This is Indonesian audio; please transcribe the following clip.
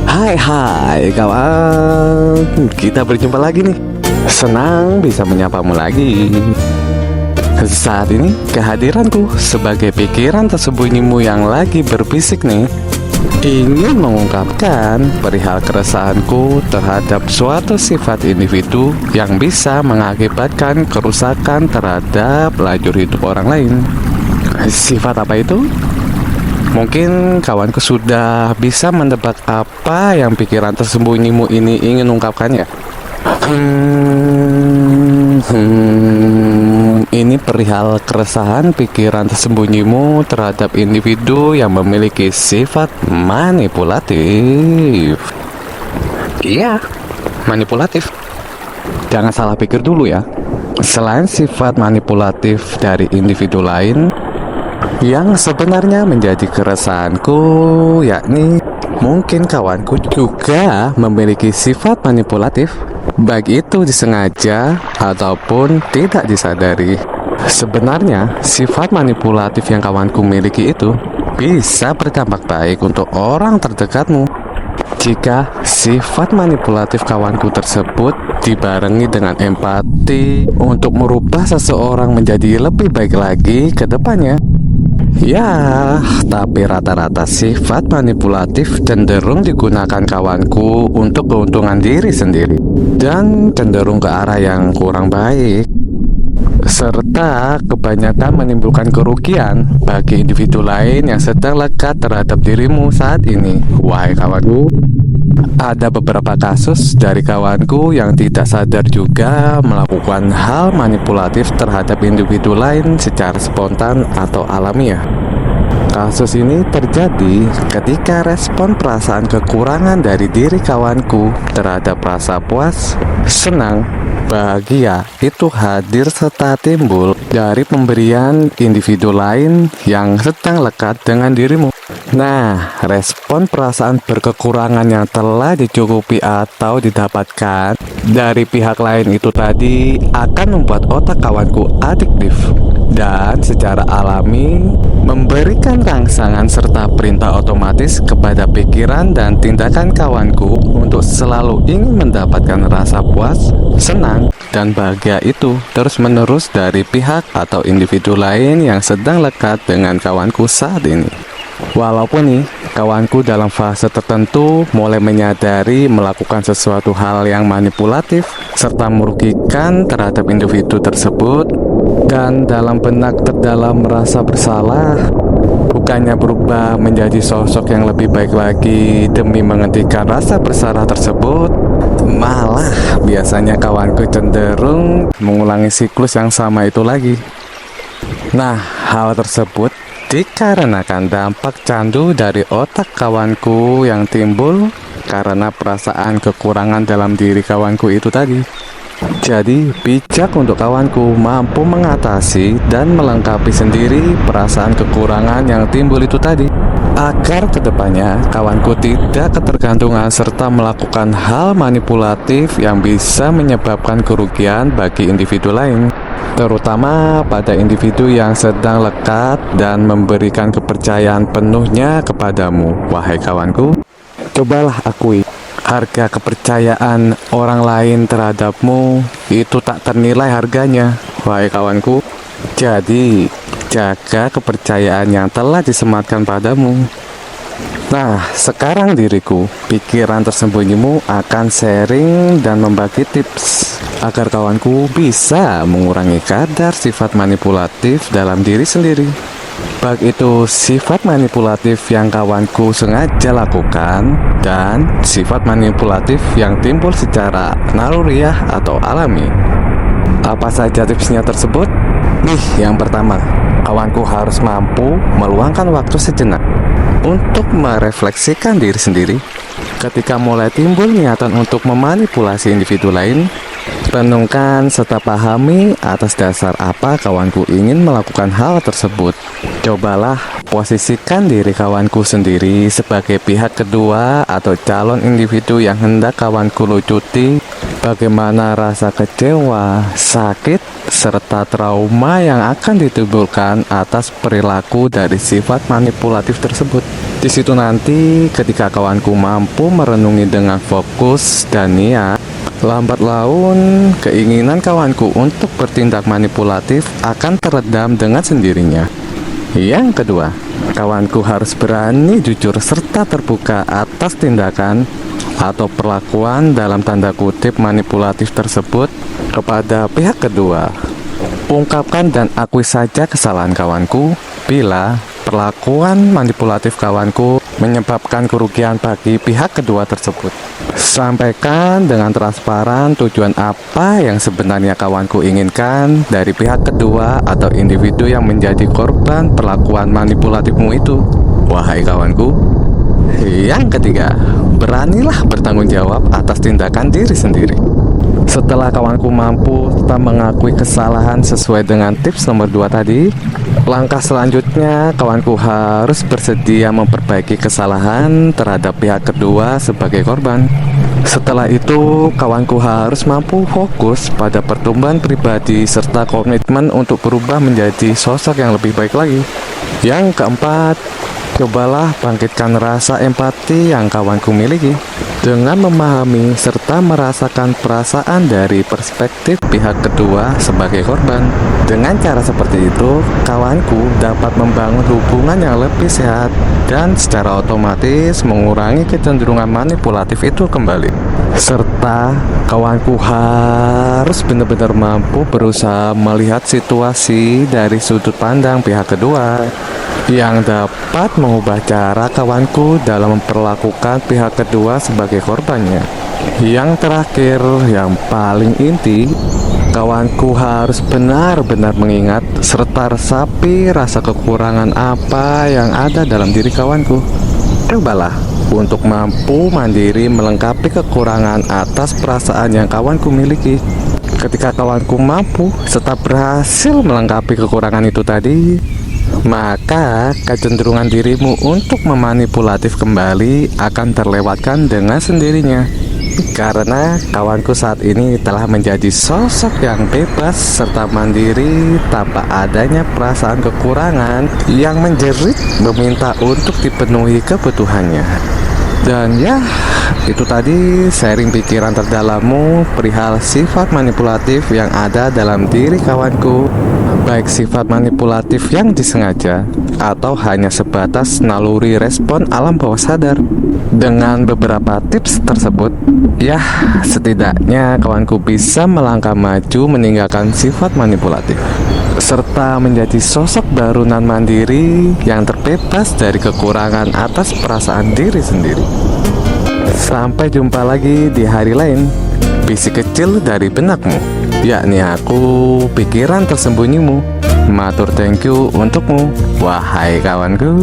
Hai kawan, kita berjumpa lagi nih. Senang bisa menyapamu lagi. Saat ini kehadiranku sebagai pikiran tersembunyimu yang lagi berbisik nih, ingin mengungkapkan perihal keresahanku terhadap suatu sifat individu yang bisa mengakibatkan kerusakan terhadap lajur hidup orang lain. Sifat apa itu? Mungkin kawanku sudah bisa mendebak apa yang pikiran tersembunyimu ini ingin ungkapkannya. Ini perihal keresahan pikiran tersembunyimu terhadap individu yang memiliki sifat manipulatif. Iya, manipulatif. Jangan salah pikir dulu ya. Selain sifat manipulatif dari individu lain, yang sebenarnya menjadi keresahanku yakni mungkin kawanku juga memiliki sifat manipulatif, baik itu disengaja ataupun tidak disadari. Sebenarnya sifat manipulatif yang kawanku miliki itu bisa berdampak baik untuk orang terdekatmu jika sifat manipulatif kawanku tersebut dibarengi dengan empati untuk merubah seseorang menjadi lebih baik lagi ke depannya. Ya, tapi rata-rata sifat manipulatif cenderung digunakan kawanku untuk keuntungan diri sendiri dan cenderung ke arah yang kurang baik, serta kebanyakan menimbulkan kerugian bagi individu lain yang sedang lekat terhadap dirimu saat ini. Wahai kawanku, ada beberapa kasus dari kawanku yang tidak sadar juga melakukan hal manipulatif terhadap individu lain secara spontan atau alamiah. Kasus ini terjadi ketika respon perasaan kekurangan dari diri kawanku terhadap rasa puas, senang, bahagia itu hadir serta timbul dari pemberian individu lain yang sedang lekat dengan dirimu. Nah, respon perasaan berkekurangan yang telah dicukupi atau didapatkan dari pihak lain itu tadi akan membuat otak kawanku adiktif dan secara alami memberikan rangsangan serta perintah otomatis kepada pikiran dan tindakan kawanku untuk selalu ingin mendapatkan rasa puas, senang, dan bahagia itu terus-menerus dari pihak atau individu lain yang sedang lekat dengan kawanku saat ini. Walaupun nih, kawanku dalam fase tertentu mulai menyadari melakukan sesuatu hal yang manipulatif serta merugikan terhadap individu tersebut, dan dalam benak terdalam merasa bersalah, bukannya berubah menjadi sosok yang lebih baik lagi demi menghentikan rasa bersalah tersebut, malah biasanya kawanku cenderung mengulangi siklus yang sama itu lagi. Nah, hal tersebut dikarenakan dampak candu dari otak kawanku yang timbul karena perasaan kekurangan dalam diri kawanku itu tadi. Jadi, bijak untuk kawanku mampu mengatasi dan melengkapi sendiri perasaan kekurangan yang timbul itu tadi, agar kedepannya kawanku tidak ketergantungan serta melakukan hal manipulatif yang bisa menyebabkan kerugian bagi individu lain, terutama pada individu yang sedang lekat dan memberikan kepercayaan penuhnya kepadamu. Wahai kawanku, cobalah akui, harga kepercayaan orang lain terhadapmu itu tak ternilai harganya. Wahai kawanku, jadi jaga kepercayaan yang telah disematkan padamu. Nah, sekarang diriku, pikiran tersembunyimu akan sharing dan membagi tips agar kawanku bisa mengurangi kadar sifat manipulatif dalam diri sendiri. Baik itu sifat manipulatif yang kawanku sengaja lakukan dan sifat manipulatif yang timbul secara naluriah atau alami. Apa saja tipsnya tersebut? Nih, yang pertama, kawanku harus mampu meluangkan waktu sejenak untuk merefleksikan diri sendiri. Ketika mulai timbul niatan untuk memanipulasi individu lain, renungkan serta pahami atas dasar apa kawanku ingin melakukan hal tersebut. Cobalah posisikan diri kawanku sendiri sebagai pihak kedua atau calon individu yang hendak kawanku lucuti bagaimana rasa kecewa, sakit, serta trauma yang akan ditimbulkan atas perilaku dari sifat manipulatif tersebut. Di situ nanti ketika kawanku mampu merenungi dengan fokus dan niat, lambat laun keinginan kawanku untuk bertindak manipulatif akan teredam dengan sendirinya. Yang kedua, kawanku harus berani jujur serta terbuka atas tindakan atau perlakuan dalam tanda kutip manipulatif tersebut kepada pihak kedua. Ungkapkan dan akui saja kesalahan kawanku bila perlakuan manipulatif kawanku menyebabkan kerugian bagi pihak kedua tersebut. Sampaikan dengan transparan tujuan apa yang sebenarnya kawanku inginkan dari pihak kedua atau individu yang menjadi korban perlakuan manipulatifmu itu. Wahai kawanku. Yang ketiga, beranilah bertanggung jawab atas tindakan diri sendiri. Setelah kawanku mampu serta mengakui kesalahan sesuai dengan tips nomor 2 tadi, langkah selanjutnya kawanku harus bersedia memperbaiki kesalahan terhadap pihak kedua sebagai korban. Setelah itu, kawanku harus mampu fokus pada pertumbuhan pribadi serta komitmen untuk berubah menjadi sosok yang lebih baik lagi. Yang keempat, cobalah bangkitkan rasa empati yang kawanku miliki dengan memahami serta merasakan perasaan dari perspektif pihak kedua sebagai korban. Dengan cara seperti itu, kawanku dapat membangun hubungan yang lebih sehat dan secara otomatis mengurangi kecenderungan manipulatif itu kembali. Serta kawanku harus benar-benar mampu berusaha melihat situasi dari sudut pandang pihak kedua yang dapat mengubah cara kawanku dalam memperlakukan pihak kedua sebagai korbannya. Yang terakhir, yang paling inti, kawanku harus benar-benar mengingat serta resapi rasa kekurangan apa yang ada dalam diri kawanku. Cobalah untuk mampu mandiri melengkapi kekurangan atas perasaan yang kawanku miliki. Ketika kawanku mampu serta berhasil melengkapi kekurangan itu tadi, maka kecenderungan dirimu untuk memanipulatif kembali akan terlewatkan dengan sendirinya. Karena kawanku saat ini telah menjadi sosok yang bebas serta mandiri tanpa adanya perasaan kekurangan yang menjerit meminta untuk dipenuhi kebutuhannya. Dan ya, itu tadi sharing pikiran terdalammu perihal sifat manipulatif yang ada dalam diri kawanku. Baik sifat manipulatif yang disengaja atau hanya sebatas naluri respon alam bawah sadar. Dengan beberapa tips tersebut, ya setidaknya kawanku bisa melangkah maju meninggalkan sifat manipulatif serta menjadi sosok baru nan mandiri yang terbebas dari kekurangan atas perasaan diri sendiri. Sampai jumpa lagi di hari lain. Bisik kecil dari benakmu, yakni aku, pikiran tersembunyimu. Matur thank you untukmu, wahai kawanku.